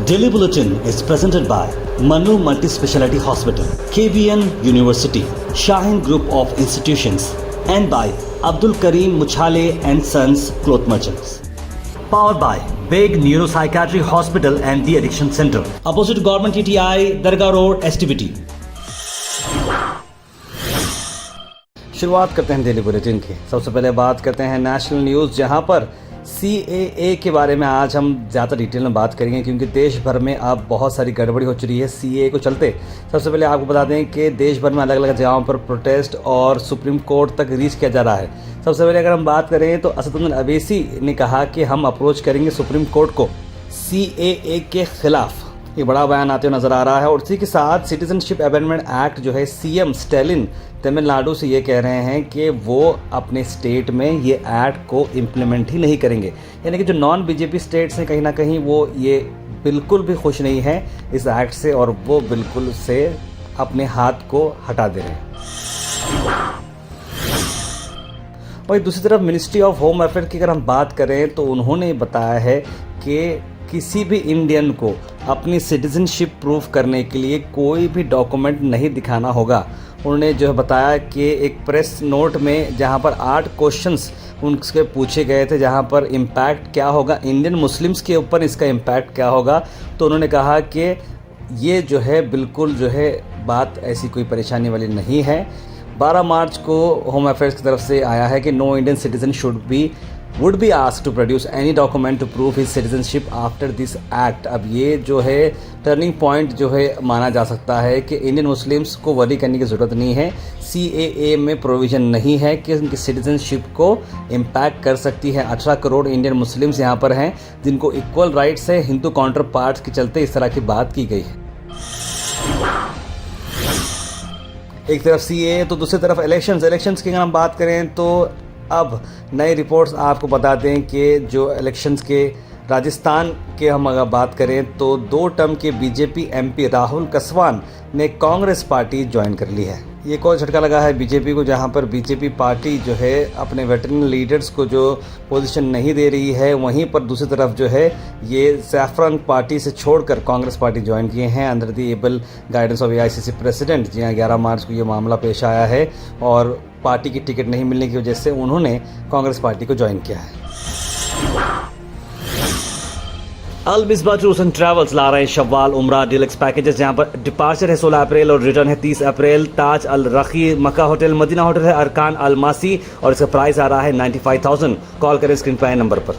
Daily Bulletin is presented by Manu Multi-Speciality Hospital, KBN University, Shaheen Group of Institutions, and by Abdul Karim Muchale and Sons Cloth Merchants. Powered by Big Neuropsychiatry Hospital and The Addiction Center, opposite Government TTI, Dargah Road, STBT. शुरुआत करते हैं daily bulletin की। सबसे पहले बात करते हैं national news, जहां पर CAA के बारे में आज हम ज़्यादा डिटेल में बात करेंगे, क्योंकि देश भर में अब बहुत सारी गड़बड़ी हो चुकी है CAA को चलते। सबसे पहले आपको बता दें कि देश भर में अलग अलग जगहों पर प्रोटेस्ट और सुप्रीम कोर्ट तक रीच किया जा रहा है। सबसे पहले अगर हम बात करें तो असदुद्दीन अवैसी ने कहा कि हम अप्रोच करेंगे सुप्रीम कोर्ट को CAA के खिलाफ। ये बड़ा बयान आते हुए नजर आ रहा है। और इसी के साथ सिटीजनशिप अमेंडमेंट एक्ट जो है, CM स्टैलिन तमिलनाडु से ये कह रहे हैं कि वो अपने स्टेट में ये एक्ट को इम्प्लीमेंट ही नहीं करेंगे। यानी कि जो नॉन BJP स्टेट्स हैं, कहीं ना कहीं वो ये बिल्कुल भी खुश नहीं है इस एक्ट से, और वो बिल्कुल से अपने हाथ को हटा दे रहे हैं। और दूसरी तरफ मिनिस्ट्री ऑफ होम अफेयर की अगर हम बात करें तो उन्होंने बताया है कि किसी भी इंडियन को अपनी सिटीजनशिप प्रूफ करने के लिए कोई भी डॉक्यूमेंट नहीं दिखाना होगा। उन्होंने जो है बताया कि एक प्रेस नोट में जहां पर 8 क्वेश्चंस उनसे पूछे गए थे, जहां पर इम्पैक्ट क्या होगा इंडियन मुस्लिम्स के ऊपर, इसका इम्पैक्ट क्या होगा, तो उन्होंने कहा कि ये जो है बिल्कुल जो है बात ऐसी कोई परेशानी वाली नहीं है। 12 मार्च को होम अफेयर्स की तरफ से आया है कि no Indian citizen would be asked to produce any document to prove his citizenship after this act। अब ये जो है टर्निंग पॉइंट जो है माना जा सकता है कि इंडियन मुस्लिम्स को वरी करने की ज़रूरत नहीं है। CAA में प्रोविज़न नहीं है कि उनकी सिटीजनशिप को इम्पैक्ट कर सकती है। 18 करोड़ इंडियन मुस्लिम्स यहाँ पर हैं जिनको इक्वल राइट्स है। हिंदू काउंटर पार्ट्स के चलते इस तरह की बात की गई है। एक तरफ CAA तो दूसरी तरफ इलेक्शंस की अगर हम बात करें तो अब नई रिपोर्ट्स आपको बता दें कि जो इलेक्शंस के राजस्थान के हम अगर बात करें तो 2 टर्म के BJP MP राहुल कसवान ने कांग्रेस पार्टी ज्वाइन कर ली है। ये कोई झटका लगा है BJP को, जहां पर BJP पार्टी जो है अपने वेटरन लीडर्स को जो पोजीशन नहीं दे रही है, वहीं पर दूसरी तरफ जो है ये सैफरन पार्टी से छोड़कर कांग्रेस पार्टी ज्वाइन किए हैं under the able guidance of AICC president. जी हाँ, 11 मार्च को ये मामला पेश आया है और पार्टी की टिकट नहीं मिलने की वजह से उन्होंने कांग्रेस पार्टी को ज्वाइन किया है। अल मिसबा टूर्स एंड ट्रैवल्स ला रहे हैं शव्वाल उम्रा डीलक्स पैकेजेस, जहां पर डिपार्चर है 16 अप्रैल और रिटर्न है 30 अप्रैल। ताज अल रखी मक्का होटल, मदीना होटल है अरकान अल मासी, और इसका प्राइस आ रहा है 95,000। कॉल करें स्क्रीन पर आए नंबर पर।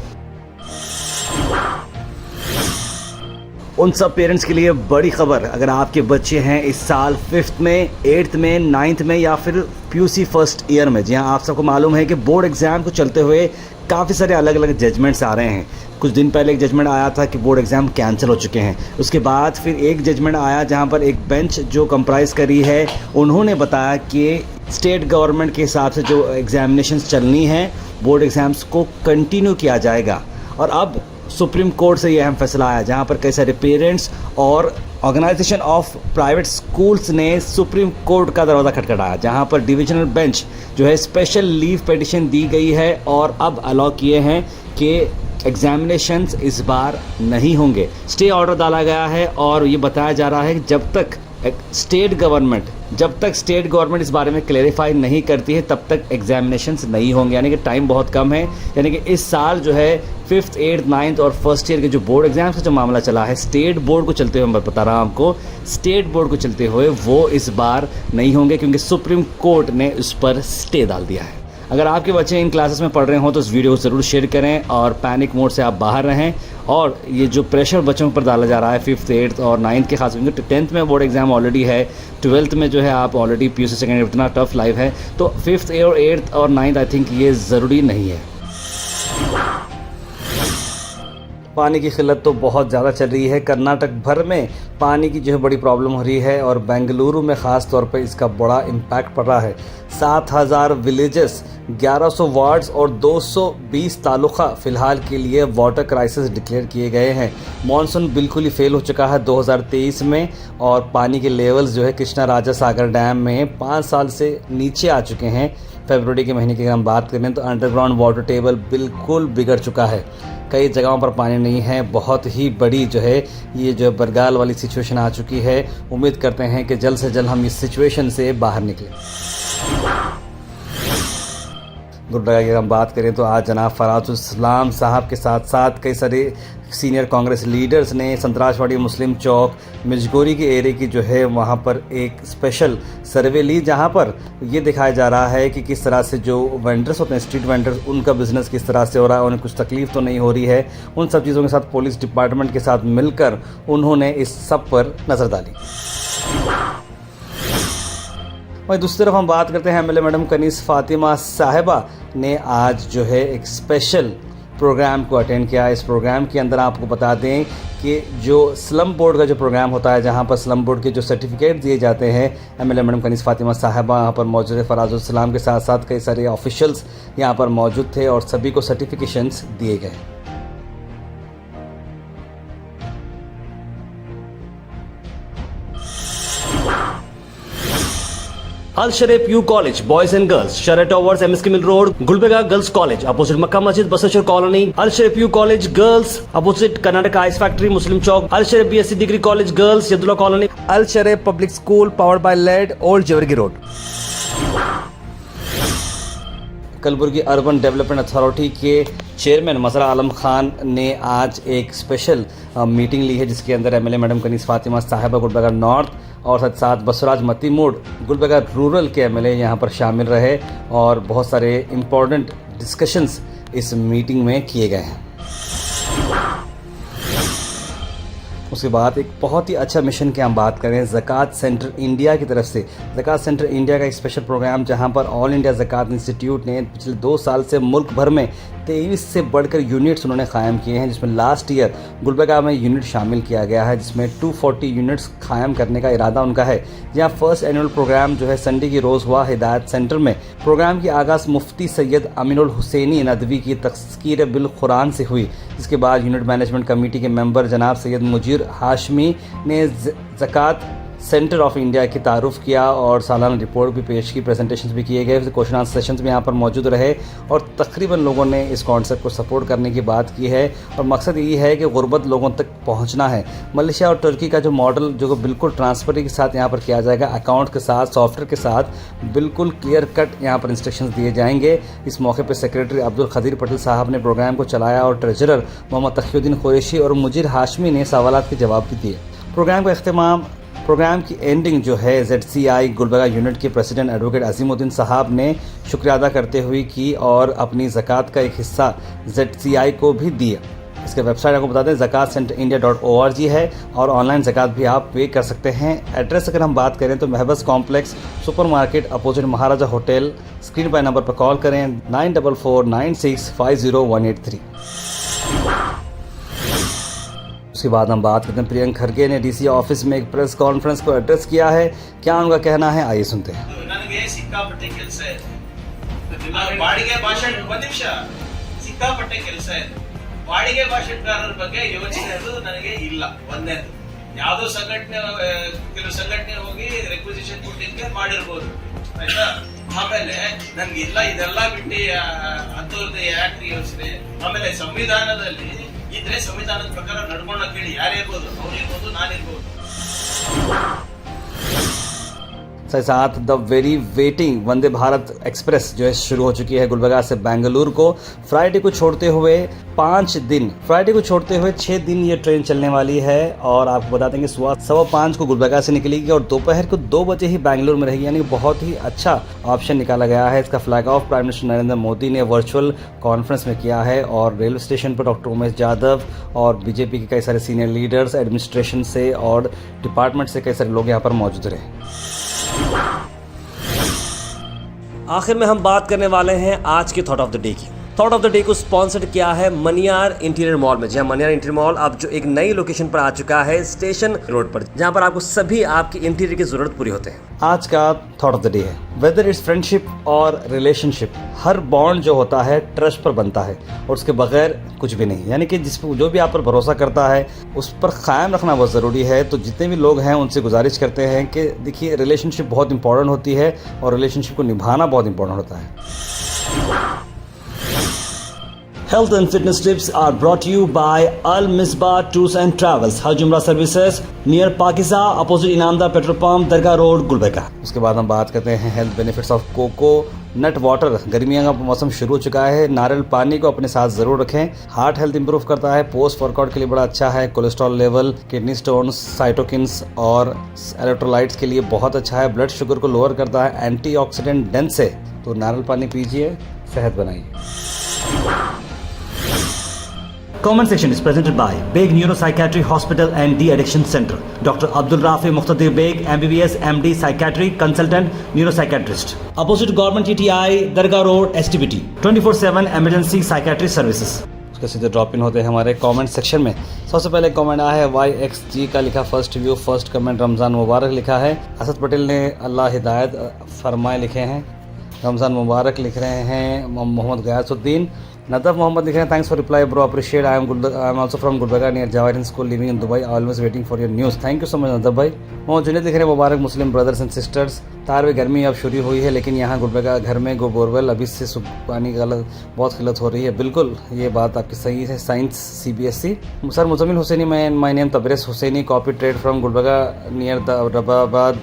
उन सब पेरेंट्स के लिए बड़ी खबर, अगर आपके बच्चे हैं इस साल 5th में, 8th में, 9th में या फिर PUC फर्स्ट ईयर में। जी हाँ, आप सबको मालूम है कि बोर्ड एग्ज़ाम को चलते हुए काफ़ी सारे अलग अलग जजमेंट्स आ रहे हैं। कुछ दिन पहले एक जजमेंट आया था कि बोर्ड एग्ज़ाम कैंसिल हो चुके हैं। उसके बाद फिर एक जजमेंट आया जहां पर एक बेंच जो कंप्राइज करी है, उन्होंने बताया कि स्टेट गवर्नमेंट के हिसाब से जो एग्जामिनेशंस चलनी है, बोर्ड एग्ज़ाम्स को कंटिन्यू किया जाएगा। और अब सुप्रीम कोर्ट से यह अहम फैसला आया, जहां पर कई सारे पेरेंट्स और ऑर्गेनाइजेशन ऑफ प्राइवेट स्कूल्स ने सुप्रीम कोर्ट का दरवाज़ा खटखटाया, जहां पर डिविजनल बेंच जो है स्पेशल लीव पिटिशन दी गई है और अब अलाउ किए हैं कि एग्जामिनेशंस इस बार नहीं होंगे। स्टे ऑर्डर डाला गया है और ये बताया जा रहा है कि जब तक स्टेट गवर्नमेंट इस बारे में क्लेरिफाई नहीं करती है तब तक एग्जामिनेशंस नहीं होंगे। यानी कि टाइम बहुत कम है। यानी कि इस साल जो है 5th, 8th, 9th और फर्स्ट ईयर के जो बोर्ड एग्जाम्स का जो मामला चला है, स्टेट बोर्ड को चलते हुए मैं बता रहा हूँ आपको, स्टेट बोर्ड को चलते हुए वो इस बार नहीं होंगे, क्योंकि सुप्रीम कोर्ट ने उस पर स्टे डाल दिया है। अगर आपके बच्चे इन क्लासेस में पढ़ रहे हो तो इस वीडियो को ज़रूर शेयर करें और पैनिक मोड से आप बाहर रहें। और ये जो प्रेशर बच्चों पर डाला जा रहा है 5th, 8th और 9th के खास, क्योंकि 10th में बोर्ड एग्जाम ऑलरेडी है, 12th में जो है आप ऑलरेडी PUC सेकेंड इतना टफ लाइफ है, तो 5th और 8th और 9th आई थिंक ये ज़रूरी नहीं है। पानी की किल्लत तो बहुत ज़्यादा चल रही है। कर्नाटक भर में पानी की जो है बड़ी प्रॉब्लम हो रही है और बेंगलुरु में ख़ास तौर पर इसका बड़ा इम्पैक्ट पड़ रहा है। 7,000 विलेजेस, 1100 वार्ड्स और 220 तालुका फ़िलहाल के लिए वाटर क्राइसिस डिक्लेयर किए गए हैं। मॉनसून बिल्कुल ही फेल हो चुका है 2023 में और पानी के लेवल्स जो है कृष्णा राजा सागर डैम में 5 साल से नीचे आ चुके हैं। फरवरी के महीने की अगर हम बात करें तो अंडरग्राउंड वाटर टेबल बिल्कुल बिगड़ चुका है। कई जगहों पर पानी नहीं है। बहुत ही बड़ी जो है ये जो बरगाल वाली सिचुएशन आ चुकी है। उम्मीद करते हैं कि जल्द से जल्द हम इस सिचुएशन से बाहर निकलें। गुलबर्गा की हम बात करें तो आज जनाब फराजुल इस्लाम साहब के साथ साथ कई सारे सीनियर कांग्रेस लीडर्स ने संतराशवाड़ी मुस्लिम चौक मिर्जगोरी के एरिया की जो है वहाँ पर एक स्पेशल सर्वे ली, जहाँ पर ये दिखाया जा रहा है कि किस तरह से जो वेंडर्स होते हैं, स्ट्रीट वेंडर्स, उनका बिज़नेस किस तरह से हो रहा है, उन्हें कुछ तकलीफ़ तो नहीं हो रही है। उन सब चीज़ों के साथ पुलिस डिपार्टमेंट के साथ मिलकर उन्होंने इस सब पर नज़र डाली। वहीं दूसरी तरफ हम बात करते हैं एमएलए मैडम कनीज़ फ़ातिमा साहिबा ने आज जो है एक स्पेशल प्रोग्राम को अटेंड किया। इस प्रोग्राम के अंदर आपको बता दें कि जो स्लम बोर्ड का जो प्रोग्राम होता है, जहां पर स्लम बोर्ड के जो सर्टिफिकेट दिए जाते हैं, एमएलए मैडम कनीज़ फ़ातिमा साहिबा यहाँ पर मौजूद है। फराजुल इस्लाम के साथ साथ कई सारे ऑफिशियल्स यहाँ पर मौजूद थे और सभी को सर्टिफिकेशंस दिए गए। Al Sharif U college boys and girls, Shara towers, MSK mill road, Gulbarga girls college opposite Makka Masjid, Basantar colony. Al Sharif U college girls opposite Karnataka ice factory, Muslim Chowk. Al Sharif BSC degree college girls, Yadullah colony. Al Sharif public school powered by led, old Jewargi road. Kalaburagi urban development authority के chairman Masra Alam Khan ने आज एक special meeting ली है, जिसके अंदर MLA madam Kaneez Fatima साहिबा Gulbarga north और साथ साथ बसवराज मतीमूड गुलबर्गा रूरल के एमएलए यहाँ पर शामिल रहे और बहुत सारे इम्पोर्टेंट डिस्कशंस इस मीटिंग में किए गए हैं। उसके बाद एक बहुत ही अच्छा मिशन की हम बात करें ज़कात सेंटर इंडिया की तरफ से। ज़कात सेंटर इंडिया का एक स्पेशल प्रोग्राम, जहां पर ऑल इंडिया ज़कात इंस्टीट्यूट ने पिछले 2 साल से मुल्क भर में 23 से बढ़कर यूनिट्स उन्होंने क़ायम किए हैं, जिसमें लास्ट ईयर गुलबर्गा में यूनिट शामिल किया गया है, जिसमें 240 यूनिट्स क़ायम करने का इरादा उनका है। जहाँ फर्स्ट एनुअल प्रोग्राम जो है संडे की रोज़ हुआ हिदायत सेंटर में। प्रोग्राम की आगाज़ मुफ्ती सैयद अमीनुल हुसैनी नदवी की तस्कीर बिल कुरान से हुई, जिसके बाद यूनिट मैनेजमेंट कमेटी के मेंबर जनाब सैयद मुजीर हाशमी ने ज़कात सेंटर ऑफ इंडिया की तारुफ़ किया और सालाना रिपोर्ट भी पेश की, प्रेजेंटेशंस भी किए गए, क्वेश्चन आंसर सेशंस भी यहाँ पर मौजूद रहे और तकरीबन लोगों ने इस कॉन्सेप्ट को सपोर्ट करने की बात की है। और मकसद ये है कि गुर्बत लोगों तक पहुँचना है। मलेशिया और तुर्की का जो मॉडल जो बिल्कुल ट्रांसपेरेंसी के साथ यहाँ पर किया जाएगा, अकाउंट के साथ, सॉफ्टवेयर के साथ बिल्कुल क्लियर कट यहाँ पर इंस्ट्रक्शंस दिए जाएंगे। इस मौके पर सेक्रेटरी अब्दुल खदीर पटेल साहब ने प्रोग्राम को चलाया और ट्रेजरर मोहम्मद तकीउद्दीन कुरैशी और मुजीर हाशमी ने सवालात के जवाब भी दिए। प्रोग्राम की एंडिंग जो है ZCI गुलबर्गा यूनिट के प्रेसिडेंट एडवोकेट अजीमुद्दीन साहब ने शुक्रिया अदा करते हुए की और अपनी ज़कात का एक हिस्सा ZCI को भी दिया। इसके वेबसाइट आपको बता दें zakatcenterindia.org है और ऑनलाइन ज़कात भी आप पे कर सकते हैं। एड्रेस अगर हम बात करें तो महबस कॉम्प्लेक्स सुपरमार्केट अपोजिट महाराजा होटल। स्क्रीन पर नंबर पर कॉल करें 9449650183। उसके बाद हम बात करते हैं प्रियंक खरगे ने डीसी ऑफिस में एक प्रेस कॉन्फ्रेंस को एड्रेस किया है। क्या उनका कहना है, आइए सुनते हैं। ಸಿಕ್ಕಾಪಟ್ಟೆ ಕೆಲಸ ಇದೆ, ಬಾಡಿಗೆ ಭಾಷಣ ಒಂದು ನಿಮಿಷ, ಸಿಕ್ಕಾಪಟ್ಟೆ ಕೆಲಸ ಇದೆ. ಬಾಡಿಗೆ ಭಾಷಣಕಾರರ ಬಗ್ಗೆ ಯೋಚನೆ ಅದು ನನಗೆ ಇಲ್ಲ. ಒಂದೇದು ಯಾವುದೋ ಸಂಘಟನೆ, ಕೆಲವು ಸಂಘಟನೆ ಹೋಗಿ ರೆಕ್ವಿಸಿಷನ್ ಕೊಟ್ಟಿದ್ದೆ ಮಾಡಿರ್ಬೋದು, ಆಯ್ತಾ. ಆಮೇಲೆ ನನ್ಗೆ ಇಲ್ಲ ಇದೆಲ್ಲ ಬಿಟ್ಟು ಅಂತವ್ರದ್ದು ಯಾಕೆ ಯೋಚನೆ. ಆಮೇಲೆ ಸಂವಿಧಾನದಲ್ಲಿ ಇದ್ರೆ ಸಂವಿಧಾನದ ಪ್ರಕಾರ ನಡ್ಕೊಂಡ ಕೇಳಿ, ಯಾರಿರ್ಬೋದು, ಅವ್ರಿರ್ಬೋದು, ನಾನಿರ್ಬೋದು. साथ the very waiting Vande Bharat express जो है शुरू हो चुकी है गुलबर्गा से बेंगलुरु को। फ्राइडे को छोड़ते हुए 6 दिन ये ट्रेन चलने वाली है और आपको बता देंगे सुबह 5:15 को गुलबर्गा से निकलेगी और दोपहर को 2 बजे ही बेंगलुरु में रहेगी। यानी बहुत ही अच्छा ऑप्शन निकाला गया है। इसका flag of prime minister Narendra Modi ने वर्चुअल कॉन्फ्रेंस में किया है और रेलवे स्टेशन पर डॉक्टर उमेश यादव और बीजेपी के कई सारे सीनियर लीडर्स, एडमिनिस्ट्रेशन से और डिपार्टमेंट से कई सारे लोग यहाँ पर मौजूद रहे। आखिर में हम बात करने वाले हैं आज के थॉट ऑफ द डे की। थॉट ऑफ द डे को स्पॉन्सर्ड किया है मनियार इंटीरियर मॉल में। जहां मनियार इंटीरियर मॉल अब जो एक नई लोकेशन पर आ चुका है स्टेशन रोड पर, जहां पर आपको सभी आपकी इंटीरियर की जरूरत पूरी होते हैं। आज का थॉट ऑफ द डे है वेदर इट्स फ्रेंडशिप और रिलेशनशिप, हर बॉन्ड जो होता है ट्रस्ट पर बनता है और उसके बगैर कुछ भी नहीं। यानी कि जो भी आप पर भरोसा करता है उस पर कायम रखना बहुत ज़रूरी है। तो जितने भी लोग हैं उनसे गुजारिश करते हैं कि देखिए रिलेशनशिप बहुत इंपॉर्टेंट होती है और रिलेशनशिप को निभाना बहुत इंपॉर्टेंट होता है। Health and fitness tips are brought to you by Al Misbah Tours and Travels, Hajj Umrah Services, near Pakiza, opposite Inamda Petrol Pump, Dargah Road, Gulbarga। उसके बाद हम बात करते हैं health benefits of coconut water. गर्मियों का मौसम शुरू हो चुका है, नारियल पानी को अपने साथ ज़रूर रखें। हार्ट हेल्थ इंप्रूव करता है, पोस्ट वर्कआउट के लिए बड़ा अच्छा है। Cholesterol level, kidney stones, cytokines और इलेक्ट्रोलाइट्स के लिए बहुत अच्छा है। ब्लड शुगर को लोअर करता है, एंटीऑक्सीडेंट डेंस है। तो नारियल पानी पीजिए, सेहत बनाइए। Comment section is presented by Beg Neuropsychiatry Hospital and De-Addiction Center. Dr. Abdul Rafi Muqtadir Beg, MBBS, MD, Psychiatry, Consultant, Neuropsychiatrist. Opposite Government TTI, Dargah Road, STBT. 24/7 Emergency Psychiatry Services. उसके सीधे drop in होते हैं हमारे comment section में। सबसे पहले comment आया है YXG का, लिखा first view first comment Ramzan मुबारक लिखा है। असद पटेल ने अल्लाह हिदायत फरमाए लिखे हैं, रमज़ान मुबारक लिख रहे हैं। मोहम्मद गयासुद्दीन, नदफ मोहम्मद लिख रहे हैं thanks for reply bro, appreciate. I am also from Gulbarga near Jawahir school living in Dubai, always waiting for your news. Thank you so much Nadaf भाई। मोहम्मद जुनेद लिख रहे हैं मुबारक मुस्लिम ब्रदर्स एंड सिस्टर्स। तार में गर्मी अब शुरू हुई है, लेकिन यहाँ गुलबर्गा घर में बोरवेल अभी से पानी का बहुत किल्लत हो रही है। बिल्कुल ये बात आपकी सही है। Science CBSE। Sir Muzammil Hussaini, my name Tabrez Hussaini, copy trade from Gulbarga near Rababad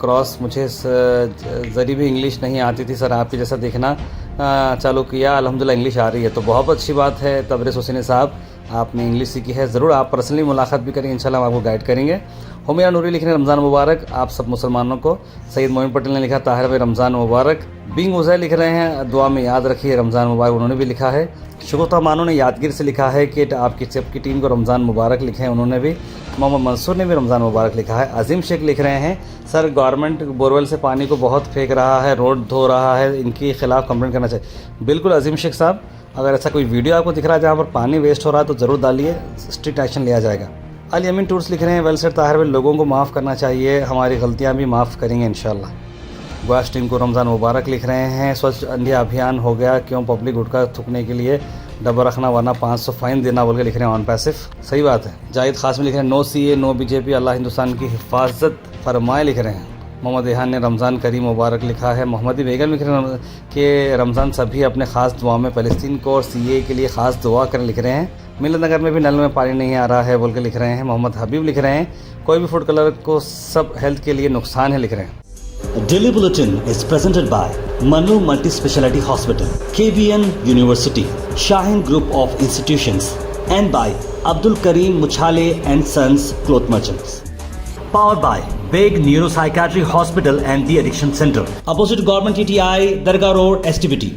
cross. मुझे ज़री भी इंग्लिश नहीं आती थी सर, आपके जैसा देखना चालू किया, अल्हम्दुलिल्लाह इंग्लिश आ रही है, तो बहुत अच्छी बात है। तबरेज़ हुसैनी साहब, आपने इंग्लिश सीखी है, ज़रूर आप पर्सनली मुलाकात भी करेंगे, इंशाल्लाह हम आपको गाइड करेंगे। हुमैरा नूरी लिख रहे हैं रमज़ान मुबारक आप सब मुसलमानों को। सईद मोइन पटेल ने लिखा ताहिर भाई रमज़ान मुबारक। बिंग उज़ैर लिख रहे हैं दुआ में याद रखिए रमज़ान मुबारक, उन्होंने भी लिखा है। शुगुफ्ता मानो ने यादगिर से लिखा है कि आपकी सबकी टीम को रमज़ान मुबारक लिखे हैं, उन्होंने भी। मोहम्मद मंसूर ने भी रमज़ान मुबारक लिखा है। अजीम शेख लिख रहे हैं सर गवर्नमेंट बोरवेल से पानी को बहुत फेंक रहा है, रोड धो रहा है, इनके खिलाफ कंप्लेंट करना चाहिए। बिल्कुल अजीम शेख साहब, अगर ऐसा कोई वीडियो आपको दिख रहा है जहाँ पर पानी वेस्ट हो रहा है तो ज़रूर डालिए, स्ट्रिक्ट एक्शन लिया जाएगा। अल यमीन टूर्स लिख रहे हैं वेल सेड ताहिर भाई, लोगों को माफ़ करना चाहिए, हमारी गलतियाँ भी माफ़ करेंगे इंशाल्लाह। गुआश टीम को रमज़ान मुबारक लिख रहे हैं। स्वच्छ इंडिया अभियान हो गया, क्यों पब्लिक गुटखा थूकने के लिए डब्बा रखना वरना 500 फाइन देना बोल के लिख रहे हैं ऑन पैसिव। सही बात है। जाहिद खास में लिख रहे हैं नो CA नो BJP, अल्लाह हिंदुस्तान की हिफाजत फरमाए लिख रहे हैं। मोहम्मद रेहान ने रमज़ान करीम मुबारक लिखा है। मोहम्मदी बेगम लिख रहे हैं कि रमज़ान सभी अपने ख़ास दुआ में फ़लस्तीन को और CA के लिए ख़ास दुआ करें लिख रहे हैं। मिलत नगर में भी नल में पानी नहीं आ रहा है बोल के लिख रहे हैं। मोहम्मद हबीब लिख रहे हैं कोई भी फूड कलर को सब हेल्थ के लिए नुकसान है लिख रहे हैं। Daily Bulletin is presented by Manu Multi Speciality Hospital, KBN University, Shaheen Group of Institutions, and by Abdul Karim Muchale and Sons Cloth Merchants. Powered by Beg Neuropsychiatry Hospital and The Addiction Center, opposite Government TTI, Dargah Road, STBT.